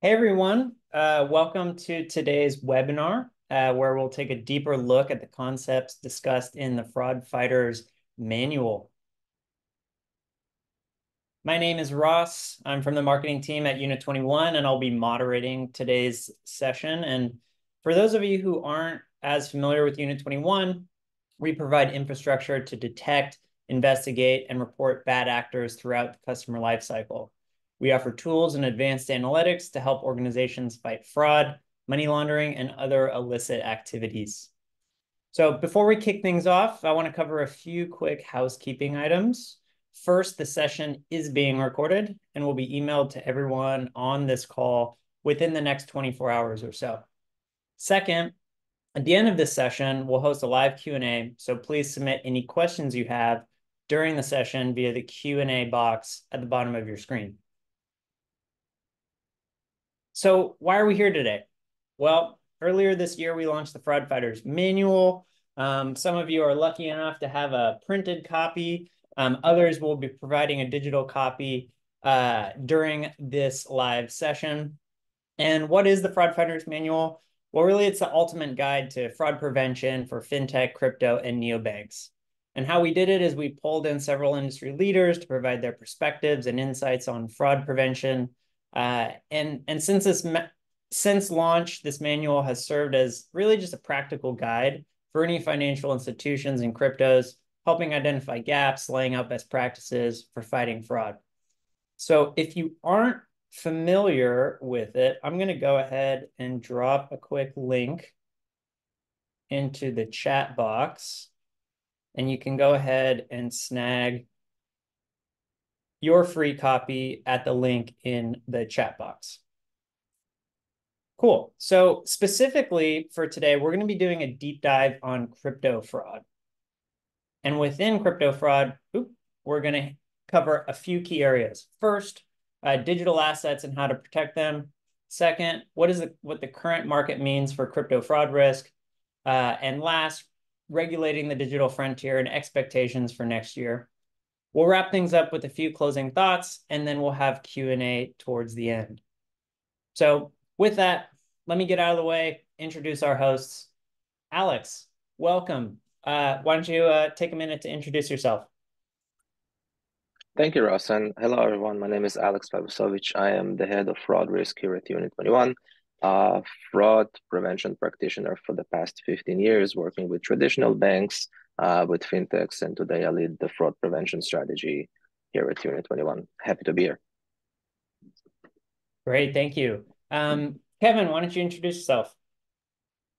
Hey everyone, welcome to today's webinar, where we'll take a deeper look at the concepts discussed in the Fraud Fighters Manual. My name is Ross. I'm from the marketing team at Unit21, and I'll be moderating today's session. And for those of you who aren't as familiar with Unit21, we provide infrastructure to detect, investigate, and report bad actors throughout the customer lifecycle. We offer tools and advanced analytics to help organizations fight fraud, money laundering, and other illicit activities. So before we kick things off, I want to cover a few quick housekeeping items. First, the session is being recorded and will be emailed to everyone on this call within the next 24 hours or so. Second, at the end of this session, we'll host a live Q&A, so please submit any questions you have during the session via the Q&A box at the bottom of your screen. So why are we here today? Well, earlier this year, we launched the Fraud Fighters Manual. Some of you are lucky enough to have a printed copy. Others will be providing a digital copy during this live session. And what is the Fraud Fighters Manual? Well, really, it's the ultimate guide to fraud prevention for fintech, crypto, and neobanks. And how we did it is we pulled in several industry leaders to provide their perspectives and insights on fraud prevention. And since launch, this manual has served as really just a practical guide for any financial institutions and cryptos, helping identify gaps, laying out best practices for fighting fraud. So if you aren't familiar with it, I'm going to go ahead and drop a quick link into the chat box, and you can go ahead and snag your free copy at the link in the chat box. Cool. So specifically for today, we're going to be doing a deep dive on crypto fraud. And within crypto fraud, we're going to cover a few key areas. First, digital assets and how to protect them. Second, what the current market means for crypto fraud risk. And last, regulating the digital frontier and expectations for next year. We'll wrap things up with a few closing thoughts, and then we'll have Q&A towards the end. So with that, let me get out of the way, introduce our hosts. Alex, welcome. Why don't you take a minute to introduce yourself? Thank you, Ross, and hello, everyone. My name is Alex Pavsovich. I am the head of fraud risk here at Unit21, fraud prevention practitioner for the past 15 years, working with traditional banks, with fintechs, and today I lead the fraud prevention strategy here at Unit21. Happy to be here. Great, thank you. Kevin, why don't you introduce yourself?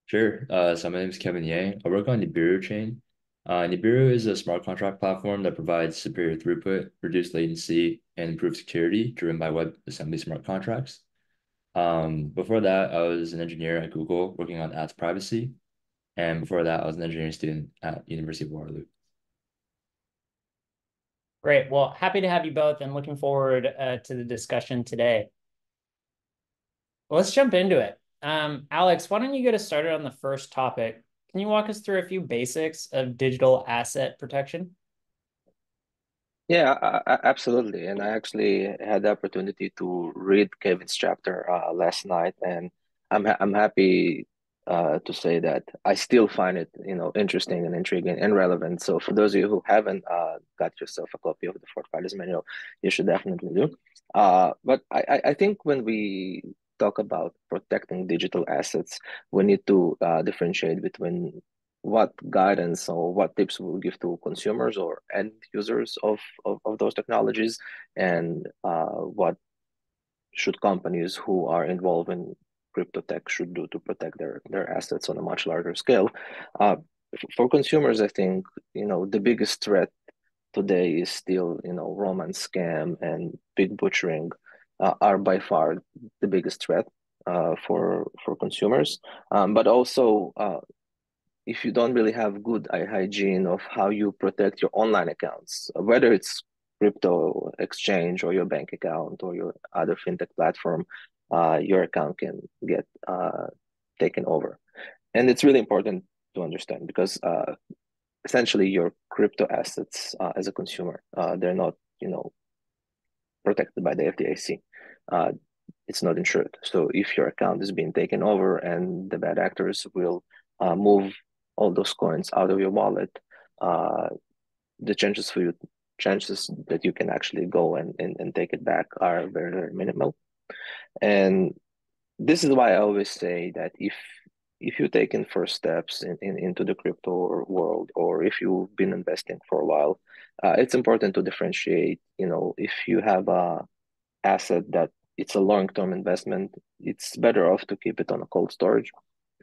Sure. So my name is Kevin Yang. I work on Nibiru chain. Nibiru is a smart contract platform that provides superior throughput, reduced latency, and improved security driven by WebAssembly smart contracts. Before that, I was an engineer at Google working on ads privacy. And before that, I was an engineering student at University of Waterloo. Great. Well, happy to have you both and looking forward to the discussion today. Well, let's jump into it. Alex, why don't you get us started on the first topic? Can you walk us through a few basics of digital asset protection? Yeah, absolutely. And I actually had the opportunity to read Kevin's chapter last night, and I'm happy to say that I still find it, interesting and intriguing and relevant. So for those of you who haven't got yourself a copy of the Fort Fighters Manual, you should definitely do. But I think when we talk about protecting digital assets, we need to differentiate between what guidance or what tips we'll give to consumers or end users of those technologies, and what should companies who are involved in crypto tech should do to protect their assets on a much larger scale. For consumers, I think the biggest threat today is still romance scam and pig butchering are by far the biggest threat for consumers, but also if you don't really have good eye hygiene of how you protect your online accounts, whether it's crypto exchange or your bank account or your other fintech platform, your account can get taken over. And it's really important to understand because essentially your crypto assets as a consumer, they're not, protected by the FDIC. it's not insured. So if your account is being taken over and the bad actors will move all those coins out of your wallet, the chances that you can actually go and take it back are very, very minimal. And this is why I always say that if you're taking first steps into the crypto world, or if you've been investing for a while, it's important to differentiate. If you have a asset that it's a long-term investment, it's better off to keep it on a cold storage.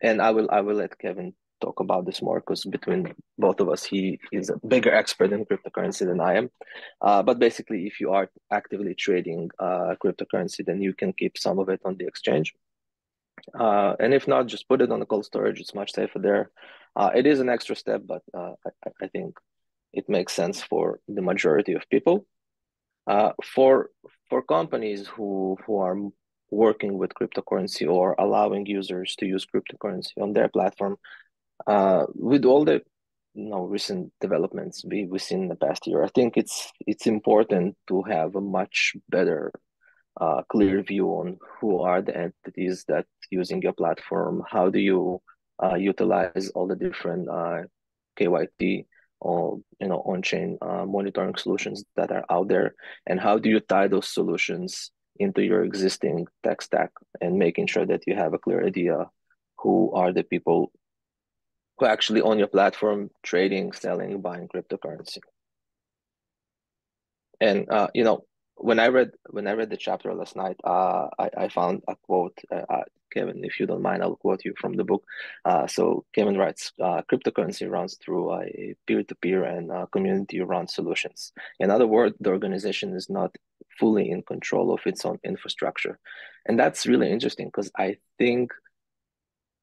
And I will let Kevin talk about this more, because between both of us, he is a bigger expert in cryptocurrency than I am. But basically, if you are actively trading cryptocurrency, then you can keep some of it on the exchange. And if not, just put it on the cold storage. It's much safer there. It is an extra step, but I think it makes sense for the majority of people. For companies who are working with cryptocurrency or allowing users to use cryptocurrency on their platform, with all the recent developments we've seen in the past year, I think it's important to have a much better clear view on who are the entities that using your platform. How do you utilize all the different KYT or on-chain monitoring solutions that are out there, and how do you tie those solutions into your existing tech stack, and making sure that you have a clear idea who are the people who actually own your platform, trading, selling, buying cryptocurrency. And when I read the chapter last night, I found a quote. Kevin, if you don't mind, I'll quote you from the book. So Kevin writes, cryptocurrency runs through a peer-to-peer and community-run solutions. In other words, the organization is not fully in control of its own infrastructure. And that's really interesting, because I think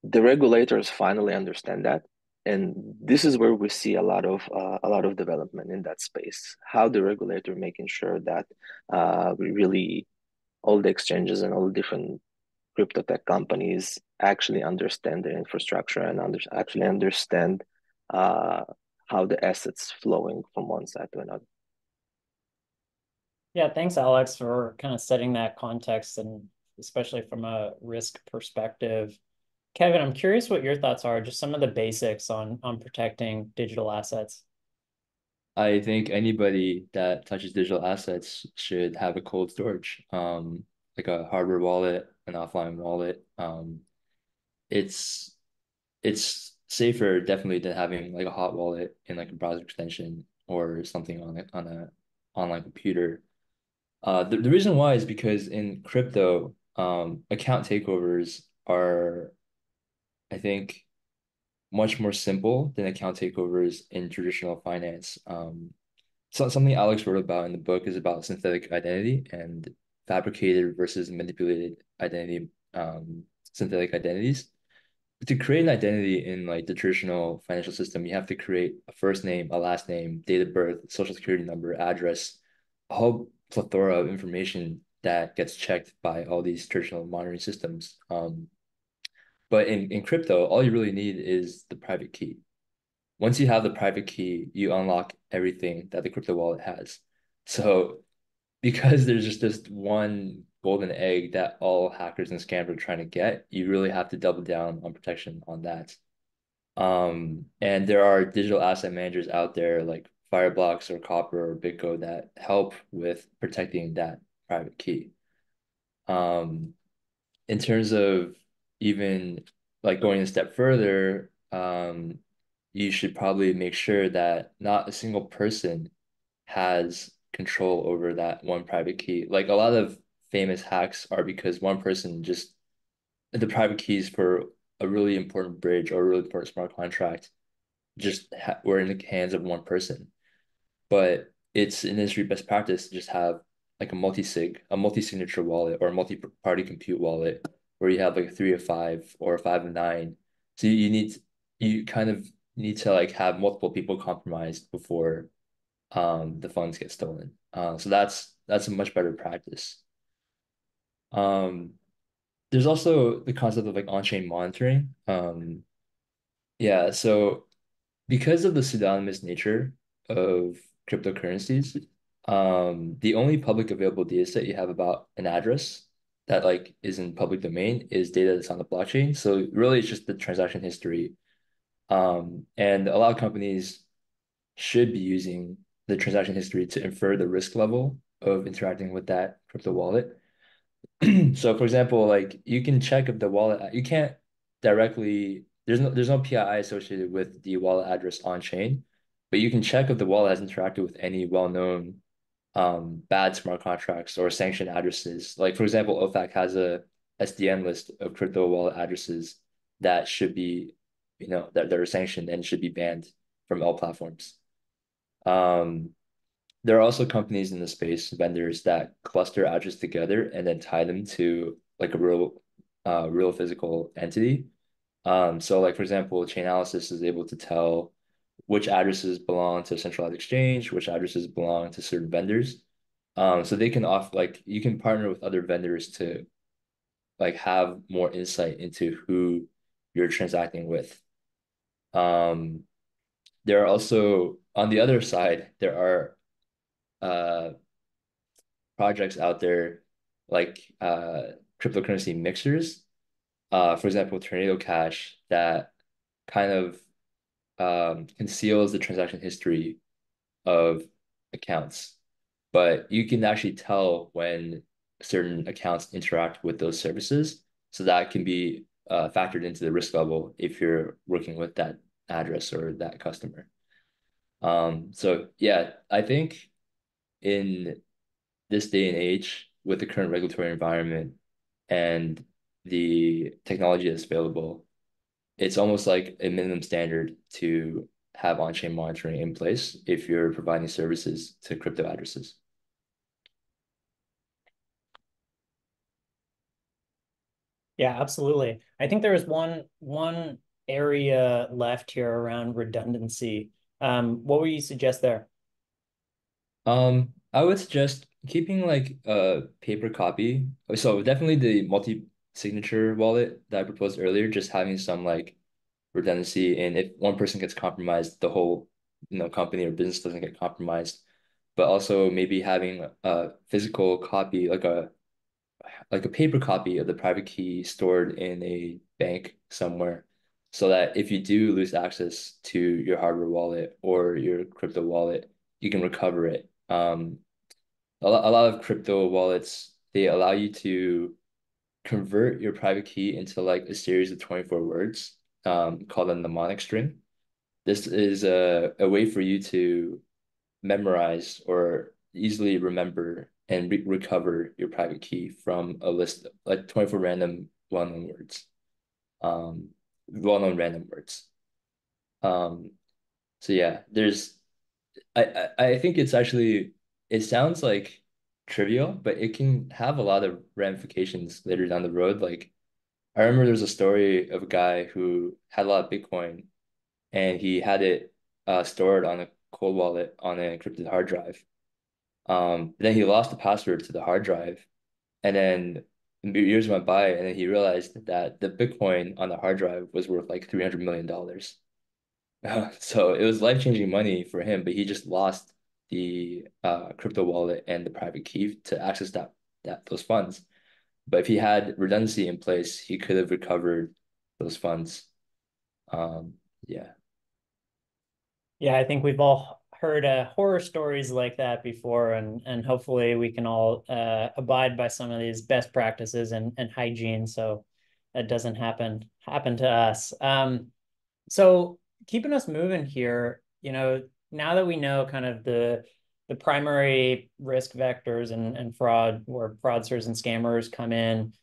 the regulators finally understand that, and this is where we see a lot of development in that space. How the regulator making sure that we really, all the exchanges and all the different crypto tech companies actually understand their infrastructure and actually understand how the assets flowing from one side to another. Yeah, thanks, Alex, for kind of setting that context, and especially from a risk perspective. Kevin, I'm curious what your thoughts are, just some of the basics on protecting digital assets. I think anybody that touches digital assets should have a cold storage, like a hardware wallet, an offline wallet. It's it's safer definitely than having like a hot wallet in like a browser extension or something on a online computer. The reason why is because in crypto, account takeovers are, I think, much more simple than account takeovers in traditional finance. So something Alex wrote about in the book is about synthetic identity and fabricated versus manipulated identity, synthetic identities. To create an identity in like the traditional financial system, you have to create a first name, a last name, date of birth, social security number, address, a whole plethora of information that gets checked by all these traditional monitoring systems. But in crypto, all you really need is the private key. Once you have the private key, you unlock everything that the crypto wallet has. So because there's just this one golden egg that all hackers and scammers are trying to get, you really have to double down on protection on that. And there are digital asset managers out there like Fireblocks or Copper or BitGo that help with protecting that private key. Um, in terms of even like going a step further, you should probably make sure that not a single person has control over that one private key. Like a lot of famous hacks are because one person just the private keys for a really important bridge or a really important smart contract just were in the hands of one person. But it's an industry best practice to just have like a multi-signature wallet or a multi-party compute wallet where you have like a 3 of 5 or a 5 of 9. So you kind of need to like have multiple people compromised before the funds get stolen. So that's a much better practice. Um, there's also the concept of like on-chain monitoring. Yeah, so because of the pseudonymous nature of cryptocurrencies, the only public available data set you have about an address that like is in public domain is data that's on the blockchain. So really it's just the transaction history. And a lot of companies should be using the transaction history to infer the risk level of interacting with that crypto wallet. So for example, like you can check if the wallet, you can't directly, there's no PII associated with the wallet address on chain, but you can check if the wallet has interacted with any well-known bad smart contracts or sanctioned addresses. Like for example, OFAC has a SDN list of crypto wallet addresses that should be, that are sanctioned and should be banned from all platforms. Um, there are also companies in the space, vendors that cluster addresses together and then tie them to like a real physical entity. So like for example, Chainalysis is able to tell which addresses belong to a centralized exchange, which addresses belong to certain vendors. So they can off like you can partner with other vendors to like have more insight into who you're transacting with. Um, there are also on the other side, there are projects out there like cryptocurrency mixers. For example, Tornado Cash that kind of conceals the transaction history of accounts, but you can actually tell when certain accounts interact with those services. So that can be factored into the risk level if you're working with that address or that customer. So yeah, I think in this day and age, with the current regulatory environment and the technology that's available, it's almost like a minimum standard to have on-chain monitoring in place if you're providing services to crypto addresses. Yeah, absolutely. I think there is one area left here around redundancy. What would you suggest there? I would suggest keeping like a paper copy. So definitely the multi-signature wallet that I proposed earlier, just having some like redundancy, and if one person gets compromised, the whole company or business doesn't get compromised. But also maybe having a physical copy, like a paper copy of the private key stored in a bank somewhere, so that if you do lose access to your hardware wallet or your crypto wallet, you can recover it. A lot of crypto wallets, they allow you to convert your private key into like a series of 24 words, called a mnemonic string. This is a way for you to memorize or easily remember and recover your private key from a list of like 24 random well-known words, um, well-known random words. Um, so yeah, I think it's actually, it sounds like trivial, but it can have a lot of ramifications later down the road. Like I remember there's a story of a guy who had a lot of Bitcoin and he had it stored on a cold wallet on an encrypted hard drive. Then he lost the password to the hard drive, and then years went by, and then he realized that the Bitcoin on the hard drive was worth like $300 million. So it was life-changing money for him, but he just lost the crypto wallet and the private key to access those funds. But if he had redundancy in place, he could have recovered those funds. Um, yeah. Yeah, I think we've all heard horror stories like that before, and hopefully we can all abide by some of these best practices and hygiene, so that doesn't happen to us. So keeping us moving here, now that we know kind of the primary risk vectors and fraud, where fraudsters and scammers come in,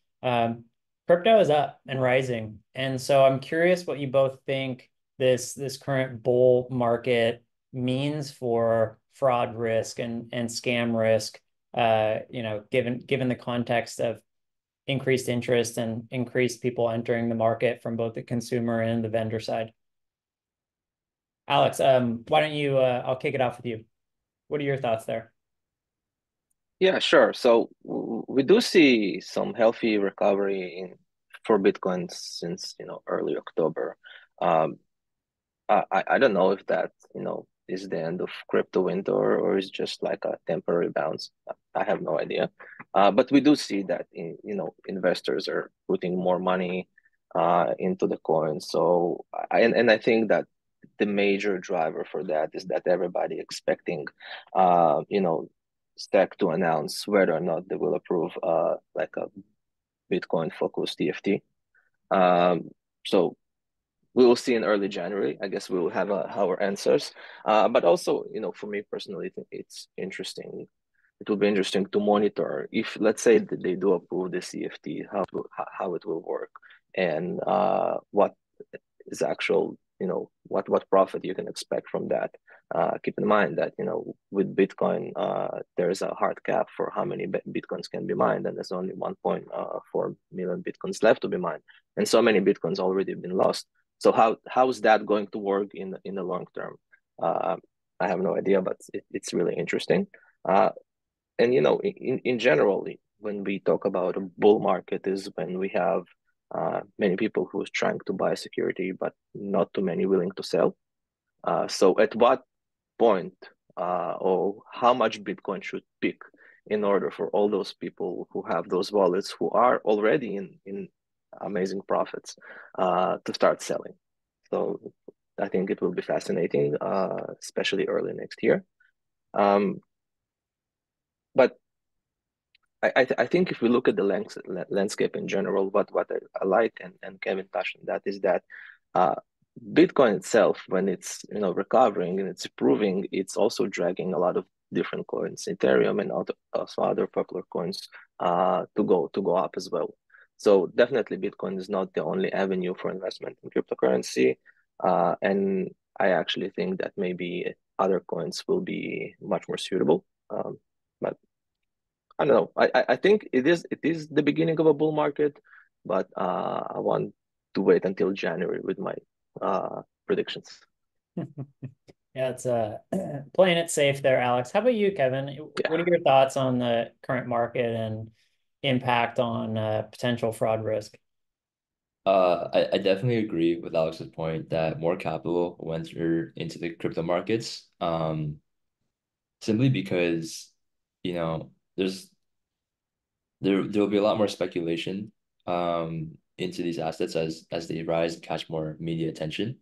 crypto is up and rising. And so I'm curious what you both think this current bull market means for fraud risk and scam risk, given the context of increased interest and increased people entering the market from both the consumer and the vendor side. Alex, why don't you, I'll kick it off with you. What are your thoughts there? Yeah, sure. So we do see some healthy recovery in for Bitcoin since early October. Um, I don't know if that is the end of crypto winter, or is just like a temporary bounce? I have no idea. But we do see that investors are putting more money into the coin. So I think that the major driver for that is that everybody expecting SEC to announce whether or not they will approve like a Bitcoin focused TFT. So we will see in early January. I guess we will have our answers. But also, for me personally, I think it's interesting. It will be interesting to monitor if, let's say, that they do approve the CFT, how it will work, and what is actual, what profit you can expect from that. Keep in mind that with Bitcoin, there's a hard cap for how many Bitcoins can be mined, and there's only 1.4 million Bitcoins left to be mined, and so many Bitcoins already been lost. So how is that going to work in the long term? I have no idea, but it's really interesting. And in general, when we talk about a bull market, is when we have many people who's trying to buy security, but not too many willing to sell. So at what point or how much Bitcoin should peak in order for all those people who have those wallets who are already in amazing profits to start selling? So I think it will be fascinating, especially early next year. But I think if we look at the landscape in general, what I like, and Kevin touched on that, is that uh, Bitcoin itself, when it's recovering and it's improving, it's also dragging a lot of different coins, Ethereum and also other popular coins, to go up as well. So definitely, Bitcoin is not the only avenue for investment in cryptocurrency, and I actually think that maybe other coins will be much more suitable. But I don't know. I think it is the beginning of a bull market, but I want to wait until January with my predictions. Yeah, it's playing it safe there, Alex. How about you, Kevin? What Yeah. are your thoughts on the current market and impact on potential fraud risk? I definitely agree with Alex's point that more capital will enter into the crypto markets. Simply because, you know, there will be a lot more speculation into these assets as they rise and catch more media attention.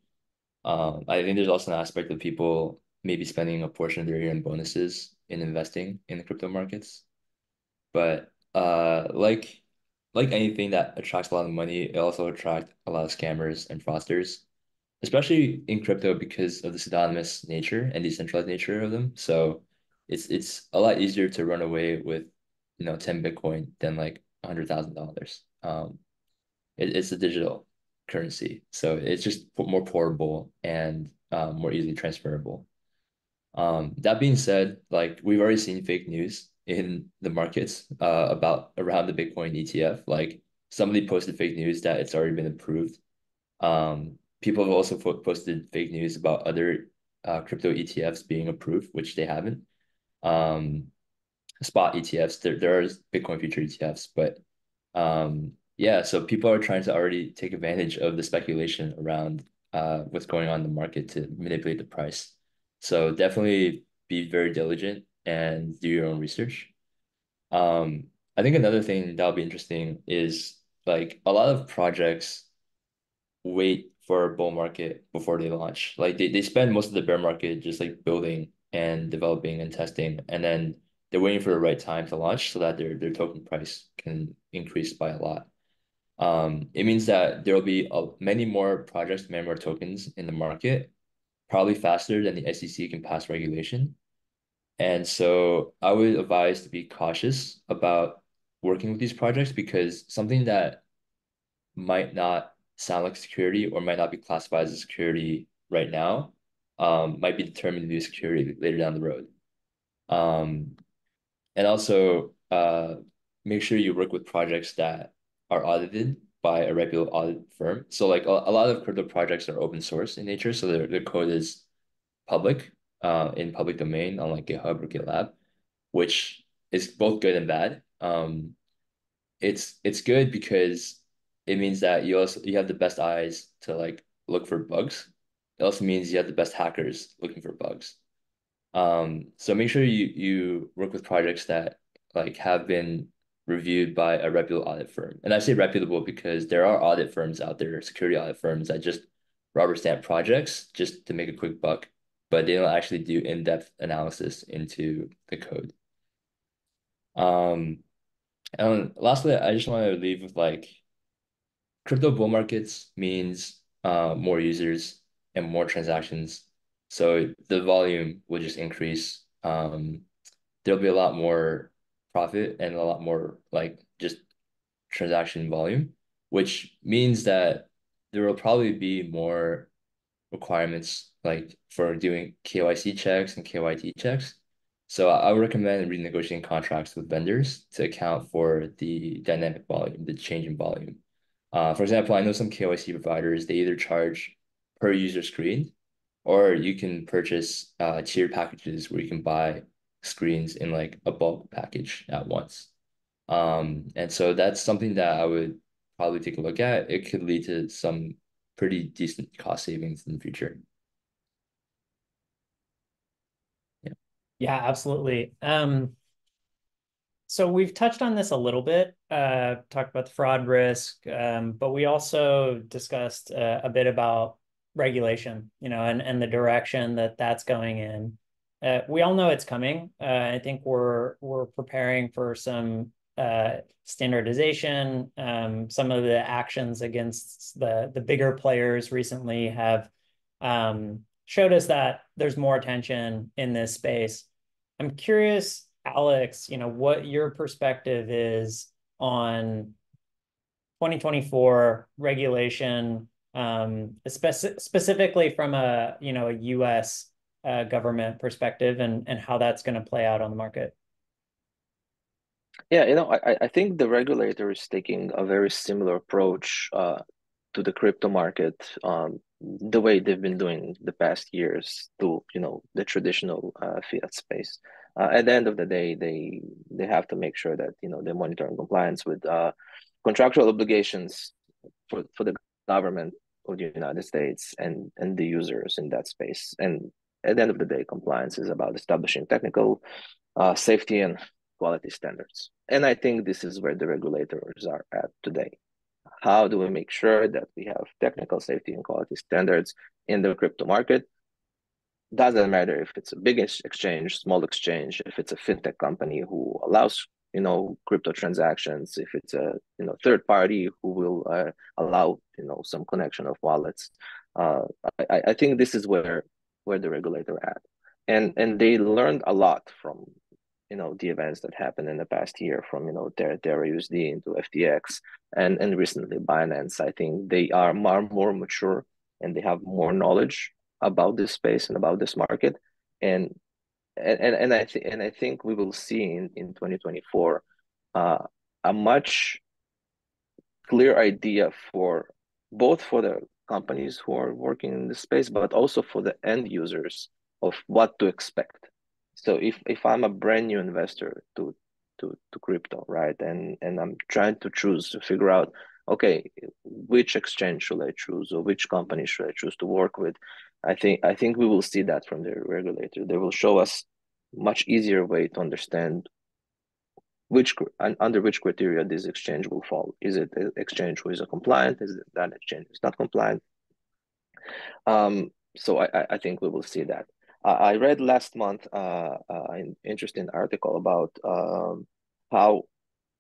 I think there's also an aspect of people maybe spending a portion of their year in bonuses in investing in the crypto markets. But like anything that attracts a lot of money, it also attracts a lot of scammers and fraudsters, especially in crypto because of the pseudonymous nature and decentralized nature of them. So it's a lot easier to run away with, 10 Bitcoin than like $100,000. It's a digital currency, so it's just more portable and more easily transferable. That being said, like we've already seen fake news in the markets about around the Bitcoin ETF. Like somebody posted fake news that it's already been approved. People have also posted fake news about other crypto ETFs being approved, which they haven't. Um, Spot ETFs, there are Bitcoin future ETFs, but yeah, so people are trying to already take advantage of the speculation around what's going on in the market to manipulate the price. So definitely be very diligent and do your own research. I think another thing that'll be interesting is like a lot of projects wait for a bull market before they launch. Like they spend most of the bear market just like building and developing and testing, and then they're waiting for the right time to launch so that their token price can increase by a lot. It means that there will be many more projects, many more tokens in the market, probably faster than the SEC can pass regulation. And so I would advise to be cautious about working with these projects because something that might not sound like security or might not be classified as security right now, might be determined to be security later down the road. Um, and also make sure you work with projects that are audited by a reputable audit firm. So like a lot of crypto projects are open source in nature, so their code is public, in public domain on like GitHub or GitLab, which is both good and bad. It's good because it means that you have the best eyes to like look for bugs it also means you have the best hackers looking for bugs. So make sure you work with projects that like have been reviewed by a reputable audit firm. And I say reputable because there are audit firms out there, security audit firms that just rubber stamp projects just to make a quick buck, but they don't actually do in-depth analysis into the code. Um, and lastly, I just want to leave with like crypto bull markets means more users and more transactions. So the volume will just increase. There'll be a lot more profit and a lot more like just transaction volume, which means that there will probably be more requirements like for doing KYC checks and KYT checks. So I would recommend renegotiating contracts with vendors to account for the dynamic volume, the change in volume. For example, I know some KYC providers, they either charge per user screen or you can purchase tiered packages where you can buy screens in like a bulk package at once. And so that's something that I would probably take a look at. It could lead to some pretty decent cost savings in the future. Yeah. Yeah, absolutely. So we've touched on this a little bit, talked about the fraud risk, but we also discussed a bit about regulation, and the direction that that's going in. We all know it's coming. I think we're preparing for some standardization. Some of the actions against the bigger players recently have showed us that there's more attention in this space. I'm curious, Alex, what your perspective is on 2024 regulation, specifically from a US government perspective, and how that's going to play out on the market. Yeah, I think the regulator is taking a very similar approach to the crypto market, the way they've been doing the past years to, the traditional fiat space. At the end of the day, they have to make sure that, they monitor in compliance with contractual obligations for the government of the United States and the users in that space. And at the end of the day, compliance is about establishing technical safety and quality standards. And I think this is where the regulators are at today. How do we make sure that we have technical safety and quality standards in the crypto market? Doesn't matter if it's a big exchange, small exchange, if it's a fintech company who allows crypto transactions, if it's a third party who will allow some connection of wallets. I think this is where the regulator at, and they learned a lot from the events that happened in the past year, from Terra USD into FTX and recently Binance. I think they are more mature and they have more knowledge about this space and about this market, and I think we will see in 2024 a much clear idea for both for the companies who are working in this space, but also for the end users of what to expect. So if I'm a brand new investor to crypto, right, and I'm trying to figure out, okay, which exchange should I choose or which company should I choose to work with, I think we will see that from the regulator. They will show us much easier way to understand under which criteria this exchange will fall. Is it an exchange who is compliant? Is it that exchange is not compliant? So I think we will see that. I read last month an interesting article about how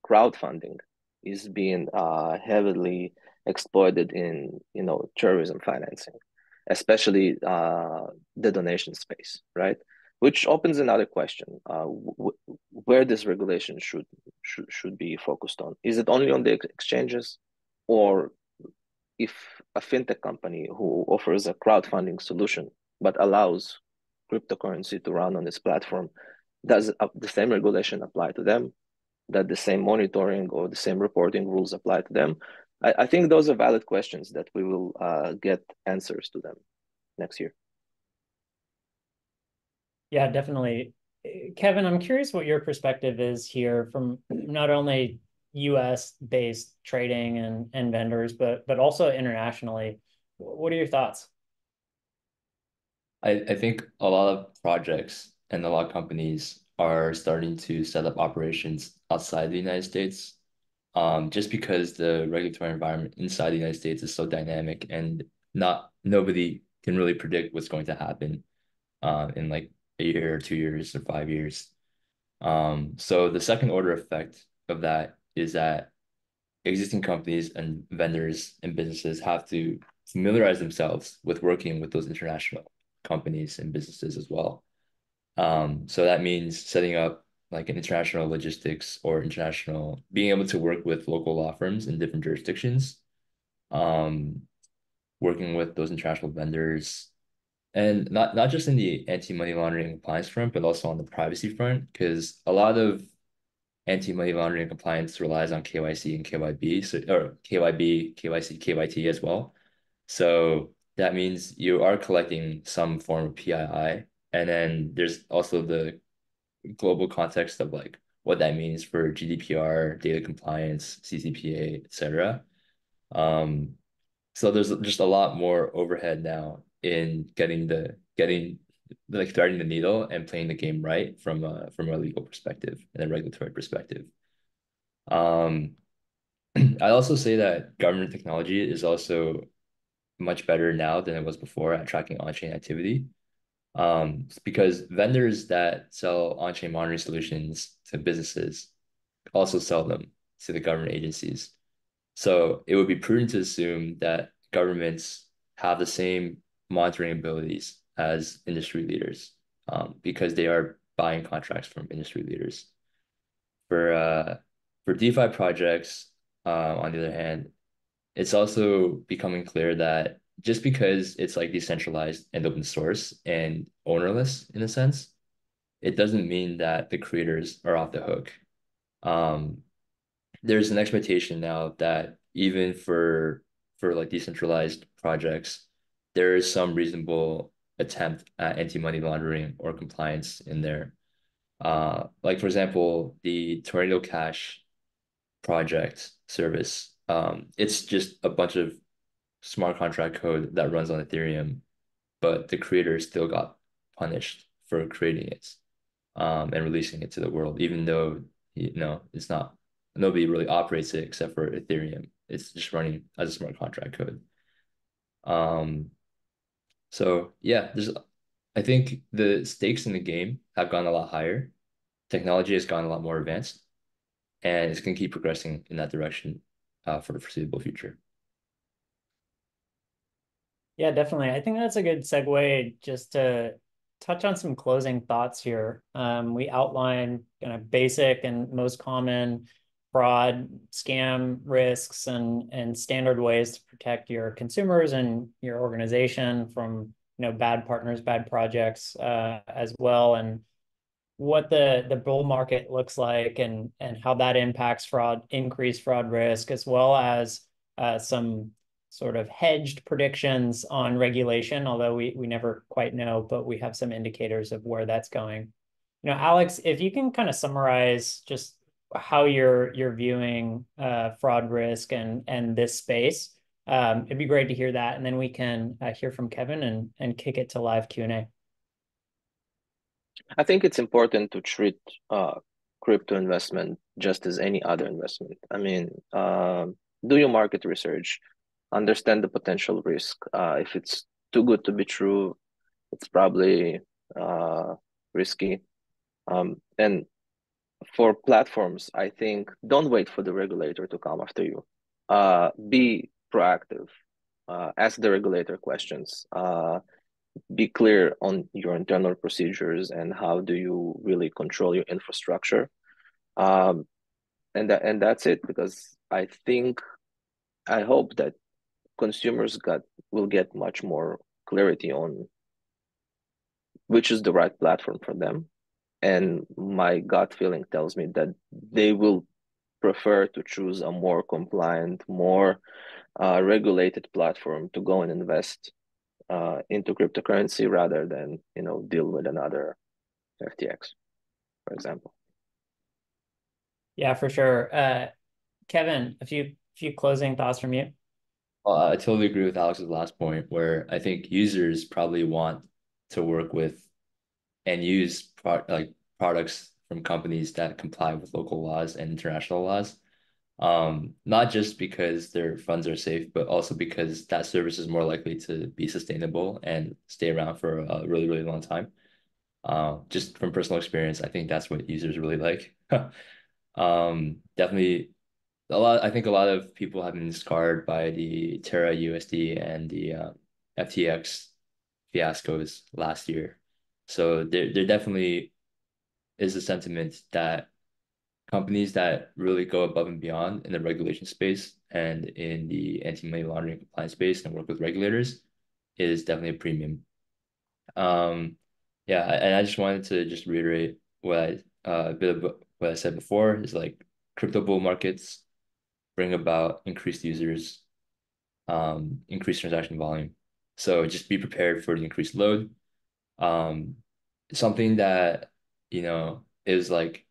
crowdfunding is being heavily exploited in terrorism financing, especially the donation space, right? Which opens another question: where this regulation should be focused on? Is it only on the exchanges, or if a fintech company who offers a crowdfunding solution but allows cryptocurrency to run on this platform, does the same regulation apply to them? That the same monitoring or the same reporting rules apply to them? I think those are valid questions that we will get answers to them next year. Yeah, definitely. Kevin, I'm curious what your perspective is here from not only US based trading and vendors, but also internationally. What are your thoughts? I think a lot of projects and a lot of companies are starting to set up operations outside the United States, just because the regulatory environment inside the United States is so dynamic and not nobody can really predict what's going to happen in like a year or 2 years or 5 years. So the second order effect of that is that existing companies and vendors and businesses have to familiarize themselves with working with those international companies and businesses as well. So that means setting up like an international logistics or international, being able to work with local law firms in different jurisdictions, um, working with those international vendors, and not just in the anti-money laundering and compliance front, but also on the privacy front, because a lot of anti-money laundering and compliance relies on KYC and KYB, so or KYB, KYC, KYT as well. So that means you are collecting some form of PII. And then there's also the global context of like what that means for GDPR, data compliance, CCPA, etc. Um, so there's just a lot more overhead now in getting like threading the needle and playing the game right from a legal perspective and a regulatory perspective. Um, I'd also say that government technology is also much better now than it was before at tracking on-chain activity. Because vendors that sell on-chain monitoring solutions to businesses also sell them to the government agencies. So it would be prudent to assume that governments have the same monitoring abilities as industry leaders, because they are buying contracts from industry leaders. For uh, for DeFi projects, on the other hand, it's also becoming clear that just because it's like decentralized and open source and ownerless in a sense, it doesn't mean that the creators are off the hook. Um, there's an expectation now that even for like decentralized projects, there is some reasonable attempt at anti-money laundering or compliance in there. Like for example, the Tornado Cash project service. It's just a bunch of smart contract code that runs on Ethereum, but the creator still got punished for creating it, and releasing it to the world, even though it's not nobody really operates it except for Ethereum. It's just running as a smart contract code. Um, so yeah, there's I think the stakes in the game have gone a lot higher. Technology has gone a lot more advanced, and it's going to keep progressing in that direction for the foreseeable future. Yeah, definitely. I think that's a good segue just to touch on some closing thoughts here. We outlined kind of basic and most common fraud, scam risks, and standard ways to protect your consumers and your organization from bad partners, bad projects as well, and what the bull market looks like and how that impacts fraud, increased fraud risk, as well as some sort of hedged predictions on regulation, although we never quite know, but we have some indicators of where that's going. Alex, if you can kind of summarize just how you're viewing fraud risk and this space, it'd be great to hear that, and then we can hear from Kevin and kick it to live Q&A. I think it's important to treat crypto investment just as any other investment. I mean, do your market research, understand the potential risk. If it's too good to be true, it's probably risky. And for platforms, I think don't wait for the regulator to come after you. Be proactive. Ask the regulator questions. Be clear on your internal procedures and how do you really control your infrastructure. Um, and that's it, because I hope that consumers will get much more clarity on which is the right platform for them. And my gut feeling tells me that they will prefer to choose a more compliant, more regulated platform to go and invest into cryptocurrency rather than deal with another FTX, for example. Yeah, for sure. Kevin, a few closing thoughts from you. I totally agree with Alex's last point, where I think users probably want to work with and use products from companies that comply with local laws and international laws. Not just because their funds are safe, but also because that service is more likely to be sustainable and stay around for a really, really long time. Just from personal experience, I think that's what users really like. Definitely I think a lot of people have been scarred by the Terra USD and the FTX fiascos last year. So there definitely is a sentiment that companies that really go above and beyond in the regulation space and in the anti-money laundering compliance space and work with regulators is definitely a premium. Um, yeah, and I just wanted to just reiterate a bit of what I said before is like crypto bull markets bring about increased users, increased transaction volume. So just be prepared for the increased load. Um, Something that, is like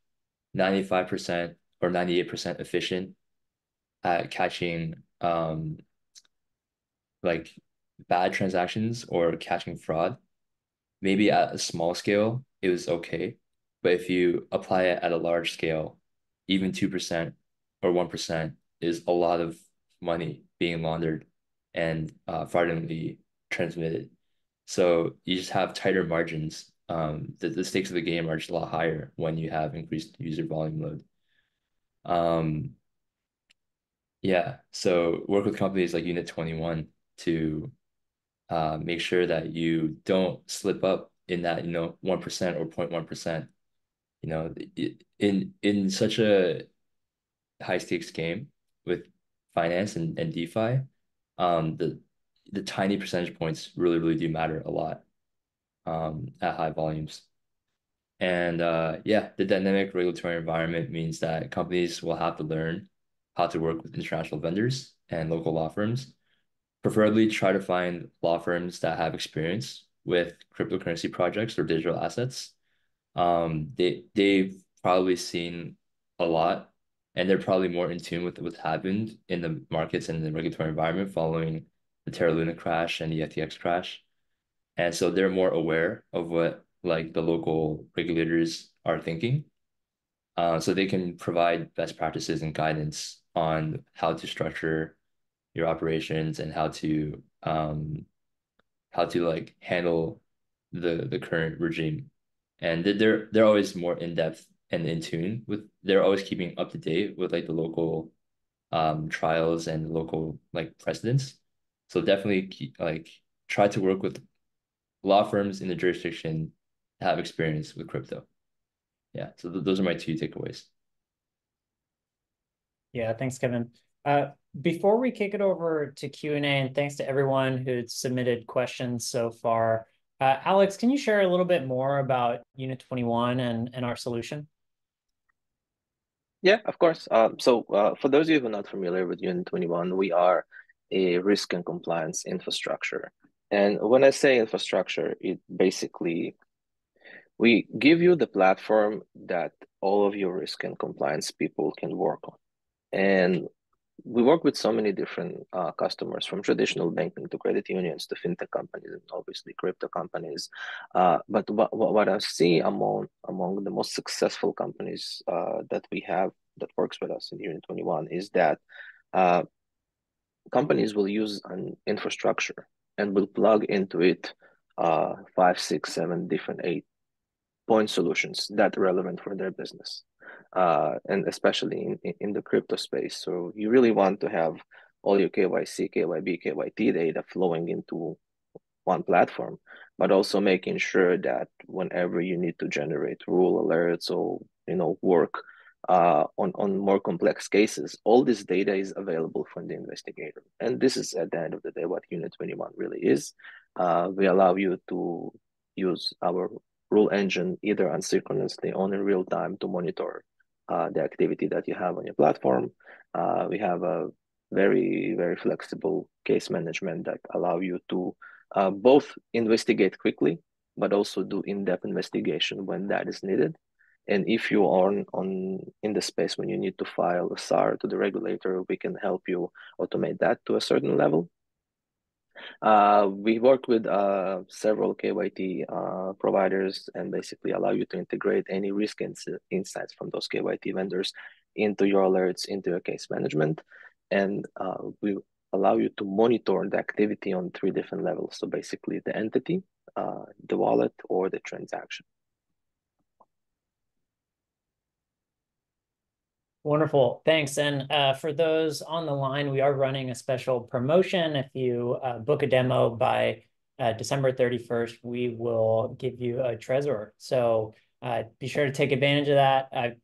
95% or 98% efficient at catching like bad transactions or catching fraud. Maybe at a small scale, it was okay. But if you apply it at a large scale, even 2% or 1% is a lot of money being laundered and fraudulently transmitted. So you just have tighter margins. The stakes of the game are just a lot higher when you have increased user volume load. Um, yeah, so work with companies like Unit21 to make sure that you don't slip up in that, 1% or 0.1%. In such a high stakes game with finance and DeFi, the tiny percentage points really, really do matter a lot at high volumes. And yeah, the dynamic regulatory environment means that companies will have to learn how to work with international vendors and local law firms. Preferably try to find law firms that have experience with cryptocurrency projects or digital assets. They've probably seen a lot, and they're probably more in tune with what's happened in the markets and the regulatory environment following the Terra Luna crash and the FTX crash. And so they're more aware of what like the local regulators are thinking. So they can provide best practices and guidance on how to structure your operations and how to like handle the current regime. And they're always more in depth and in tune with they're always keeping up to date with like the local trials and local like precedents. So definitely try to work with law firms in the jurisdiction that have experience with crypto. Yeah, so those are my two takeaways. Yeah, thanks, Kevin. Uh, Before we kick it over to Q&A, and thanks to everyone who submitted questions so far, Alex, can you share a little bit more about Unit21 and our solution? Yeah, of course. So for those of you who are not familiar with Unit21, we are a risk and compliance infrastructure. And when I say infrastructure, it basically we give you the platform that all of your risk and compliance people can work on. And we work with so many different customers, from traditional banking to credit unions to fintech companies and obviously crypto companies. But what I see among the most successful companies that we have that works with us in Unit21 is that uh, companies will use an infrastructure and will plug into it five, six, seven different eight point solutions that are relevant for their business, and especially in the crypto space. So you really want to have all your KYC, KYB, KYT data flowing into one platform, but also making sure that whenever you need to generate rule alerts or work on more complex cases, all this data is available from the investigator. And this is at the end of the day what Unit21 really is. We allow you to use our rule engine either asynchronously or in real time to monitor the activity that you have on your platform. We have a very, very flexible case management that allow you to both investigate quickly, but also do in-depth investigation when that is needed. And if you are on in the space when you need to file a SAR to the regulator, we can help you automate that to a certain level. We work with several KYT providers and basically allow you to integrate any risk insights from those KYT vendors into your alerts, into your case management. And we allow you to monitor the activity on three different levels. So basically the entity, the wallet, or the transaction. Wonderful. Thanks. And for those on the line, we are running a special promotion. If you book a demo by December 31st, we will give you a Trezor. So be sure to take advantage of that.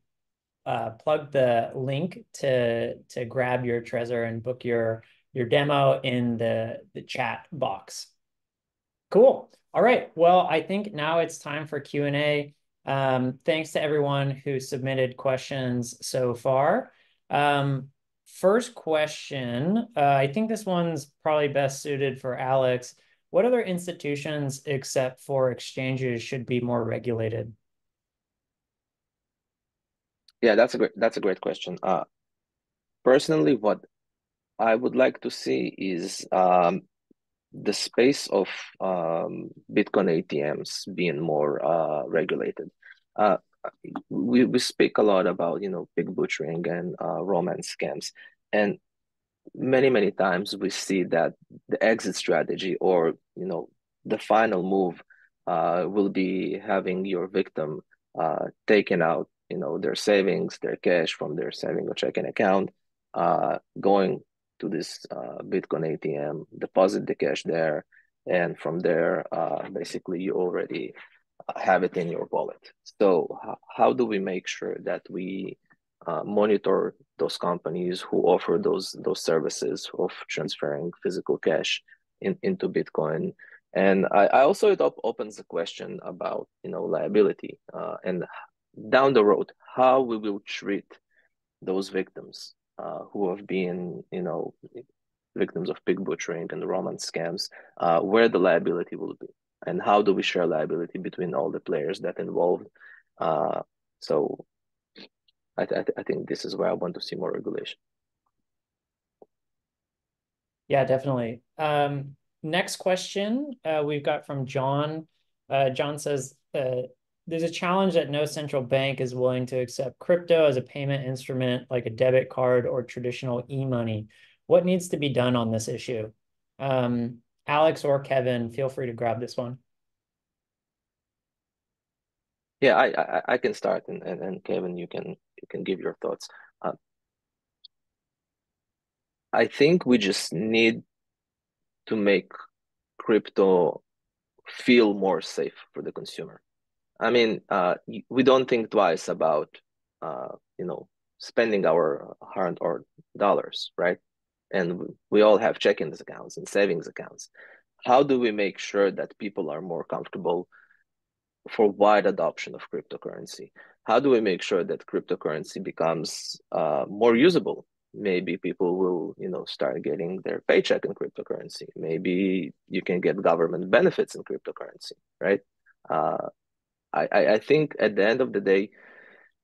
I've plugged the link to grab your Trezor and book your demo in the chat box. Cool. All right. Well, I think now it's time for Q&A. Thanks to everyone who submitted questions so far. First question, I think this one's probably best suited for Alex. What other institutions except for exchanges should be more regulated? Yeah, that's a great question. Personally, what I would like to see is the space of Bitcoin ATMs being more regulated. Uh, we speak a lot about pig butchering and romance scams, and many times we see that the exit strategy or the final move will be having your victim taking out their savings, their cash from their saving or checking account, going to this Bitcoin ATM, deposit the cash there, and from there basically you already have it in your wallet. So how do we make sure that we monitor those companies who offer those services of transferring physical cash into Bitcoin? And I also it opens the question about liability and down the road how we will treat those victims who have been victims of pig butchering and romance scams, where the liability will be, and how do we share liability between all the players that involved. So I think this is where I want to see more regulation. Yeah, definitely. Next question we've got from John. John says, there's a challenge that no central bank is willing to accept crypto as a payment instrument like a debit card or traditional e-money. What needs to be done on this issue? Alex or Kevin, feel free to grab this one. Yeah, I can start, and Kevin, you can give your thoughts. I think we just need to make crypto feel more safe for the consumer. I mean, we don't think twice about, spending our hard-earned dollars, right? And we all have checking accounts and savings accounts. How do we make sure that people are more comfortable for wide adoption of cryptocurrency? How do we make sure that cryptocurrency becomes more usable? Maybe people will, start getting their paycheck in cryptocurrency. Maybe you can get government benefits in cryptocurrency, right? Uh, I think at the end of the day,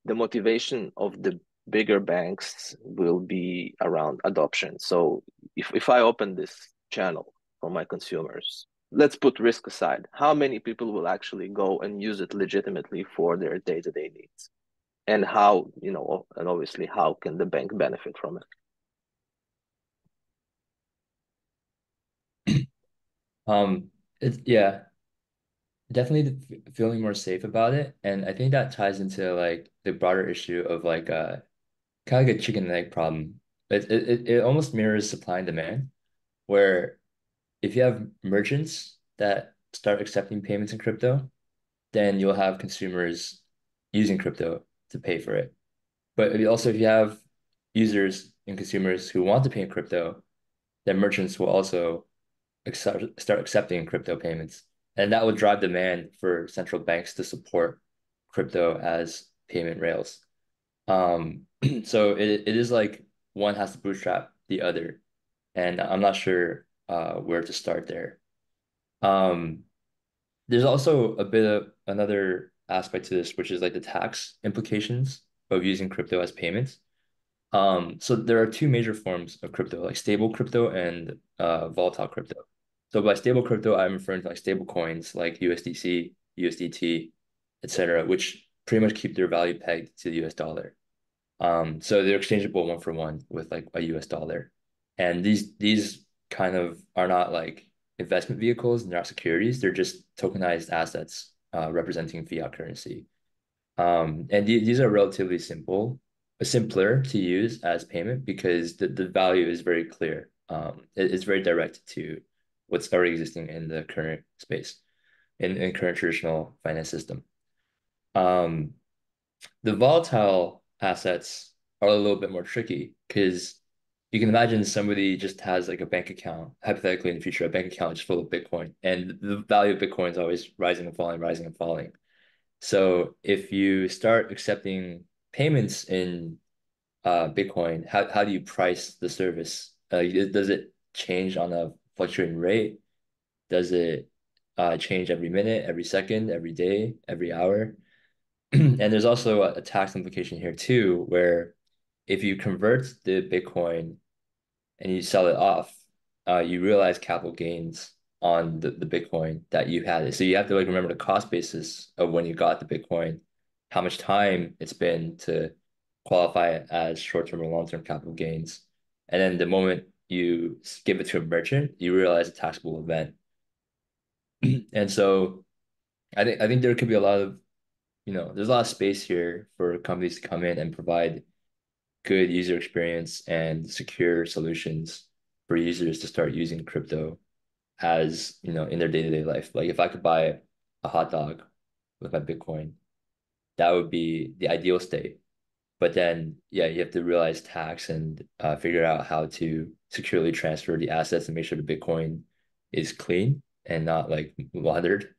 the motivation of the bigger banks will be around adoption. So if I open this channel for my consumers, let's put risk aside. How many people will actually go and use it legitimately for their day-to-day needs? And how, and obviously how can the bank benefit from it? It's yeah, definitely feeling more safe about it, and I think that ties into like the broader issue of like kind of like a chicken and egg problem. It almost mirrors supply and demand, where if you have merchants that start accepting payments in crypto, then you'll have consumers using crypto to pay for it. But if you have users and consumers who want to pay in crypto, then merchants will also start accepting crypto payments. And that would drive demand for central banks to support crypto as payment rails. So it is like one has to bootstrap the other. And I'm not sure where to start there. Um, there's also a bit of another aspect to this, which is like the tax implications of using crypto as payments. So there are two major forms of crypto, like stable crypto and volatile crypto. So by stable crypto, I'm referring to like stable coins like USDC, USDT, etc., which pretty much keep their value pegged to the US dollar. So they're exchangeable one for one with like a US dollar. And these kind of are not like investment vehicles, they're not securities, they're just tokenized assets representing fiat currency. And these are relatively simpler to use as payment because the value is very clear. It's very direct to what's already existing in the current space, in current traditional finance system. Um, the volatile assets are a little bit more tricky because you can imagine somebody just has like a bank account, hypothetically in the future, a bank account just full of Bitcoin, and the value of Bitcoin is always rising and falling, rising and falling. So if you start accepting payments in Bitcoin, how do you price the service? Does it change on a fluctuating rate? Does it change every minute, every second, every day, every hour? And there's also a tax implication here too, where if you convert the Bitcoin and you sell it off, you realize capital gains on the Bitcoin that you had. So you have to like remember the cost basis of when you got the Bitcoin, how much time it's been to qualify it as short-term or long-term capital gains. And then the moment you give it to a merchant, you realize a taxable event. And so I think there could be a lot of, there's a lot of space here for companies to come in and provide good user experience and secure solutions for users to start using crypto as, in their day-to-day life. Like if I could buy a hot dog with my Bitcoin, that would be the ideal state. But then, yeah, you have to realize tax and figure out how to securely transfer the assets and make sure the Bitcoin is clean and not like laundered.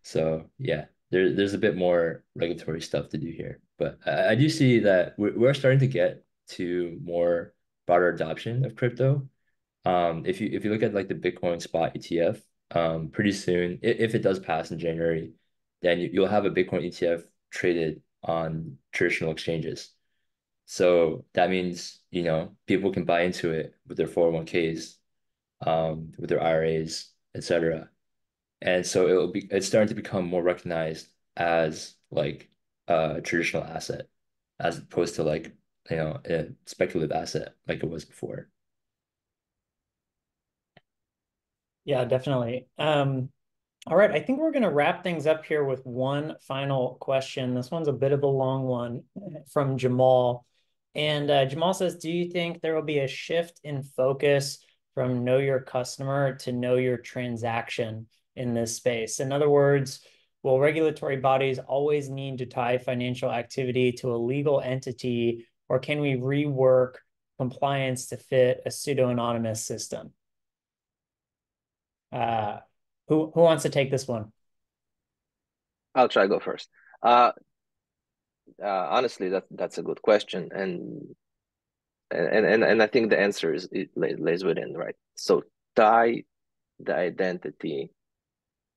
So yeah, there's a bit more regulatory stuff to do here, but I do see that we're starting to get to more broader adoption of crypto. If you look at like the Bitcoin spot ETF, pretty soon, if it does pass in January, then you'll have a Bitcoin ETF traded on traditional exchanges. So that means, people can buy into it with their 401ks, with their IRAs, etc. And so it's starting to become more recognized as like a traditional asset as opposed to like, a speculative asset like it was before. Yeah, definitely. All right, I think we're going to wrap things up here with one final question. This one's a bit of a long one from Jamal. And Jamal says, do you think there will be a shift in focus from know your customer to know your transaction in this space? In other words, will regulatory bodies always need to tie financial activity to a legal entity, or can we rework compliance to fit a pseudo-anonymous system? Uh, who wants to take this one? I'll try to go first. Uh, Honestly, that's a good question, and I think the answer lays within, right. So tie the identity,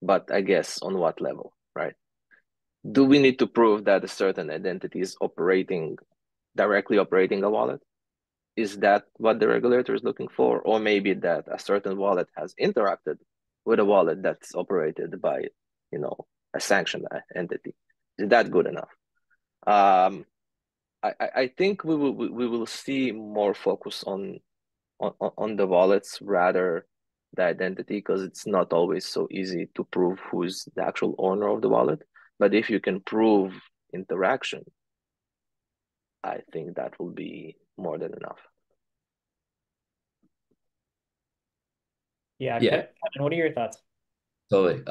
but I guess on what level, right? Do we need to prove that a certain identity is directly operating a wallet? Is that what the regulator is looking for? Or maybe that a certain wallet has interacted with a wallet that's operated by, a sanctioned entity? Is that good enough? I think we will see more focus on the wallets rather the identity, because it's not always so easy to prove who's the actual owner of the wallet. But if you can prove interaction, I think that will be more than enough. Yeah, Yeah, Kevin, what are your thoughts? totally.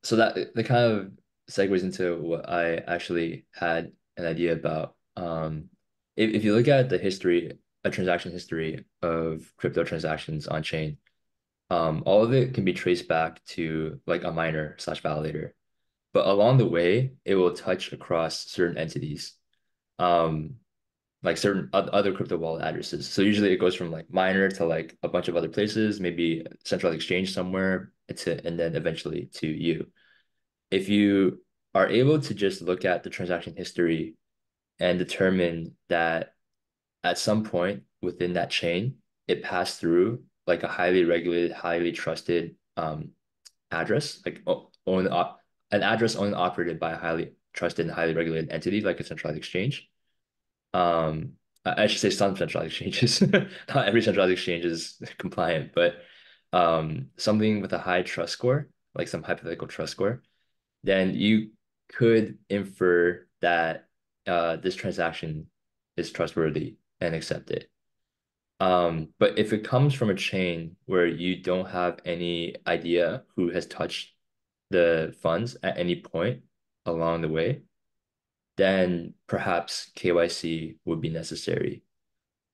So that kind of segues into what I actually had an idea about. If you look at the history, a transaction history of crypto transactions on chain, all of it can be traced back to like a miner slash validator. But along the way, it will touch across certain entities, um, like certain other crypto wallet addresses. So usually it goes from like miner to like a bunch of other places, maybe central exchange somewhere, and then eventually to you. If you are able to just look at the transaction history and determine that at some point within that chain, it passed through like a highly regulated, highly trusted address, like owned an address owned and operated by a highly trusted and highly regulated entity, like a centralized exchange. Um, I should say some centralized exchanges. Not every centralized exchange is compliant, but something with a high trust score, like some hypothetical trust score, then you could infer that this transaction is trustworthy and accept it. But if it comes from a chain where you don't have any idea who has touched the funds at any point along the way, then perhaps KYC would be necessary.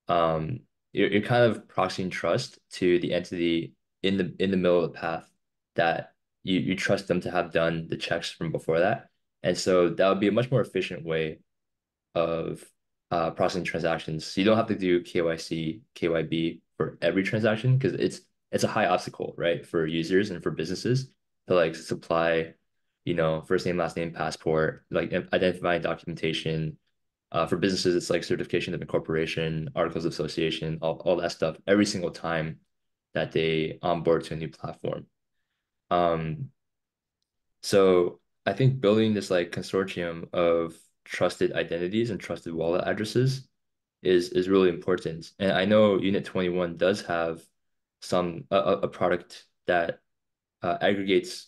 Um, you're kind of proxying trust to the entity in the middle of the path that you trust them to have done the checks from before that. And so that would be a much more efficient way of processing transactions. So you don't have to do KYC, KYB for every transaction because it's a high obstacle, right, for users and for businesses to like supply, first name, last name, passport, like identifying documentation. For businesses, it's like certification of incorporation, articles of association, all that stuff every single time that they onboard to a new platform. Um, so I think building this like consortium of trusted identities and trusted wallet addresses is really important. And I know Unit21 does have a product that aggregates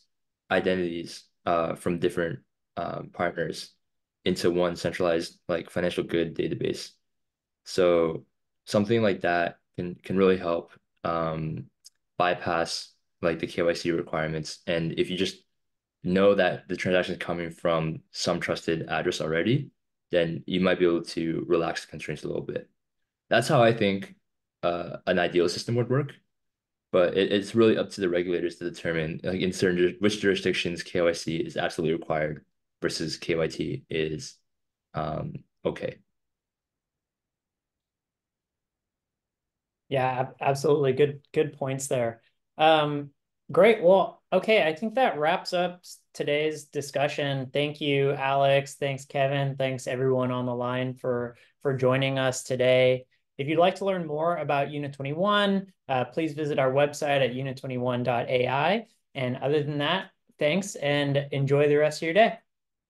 identities from different partners into one centralized like financial good database. So something like that can really help um, bypass like the KYC requirements. And if you just know that the transaction is coming from some trusted address already, then you might be able to relax the constraints a little bit. That's how I think an ideal system would work. But it's really up to the regulators to determine, like in certain which jurisdictions KYC is absolutely required versus KYT is okay. Yeah, absolutely. Good points there. Great. Well, okay, I think that wraps up today's discussion. Thank you, Alex. Thanks, Kevin. Thanks everyone on the line for joining us today. If you'd like to learn more about Unit21, please visit our website at unit21.ai. And other than that, thanks and enjoy the rest of your day.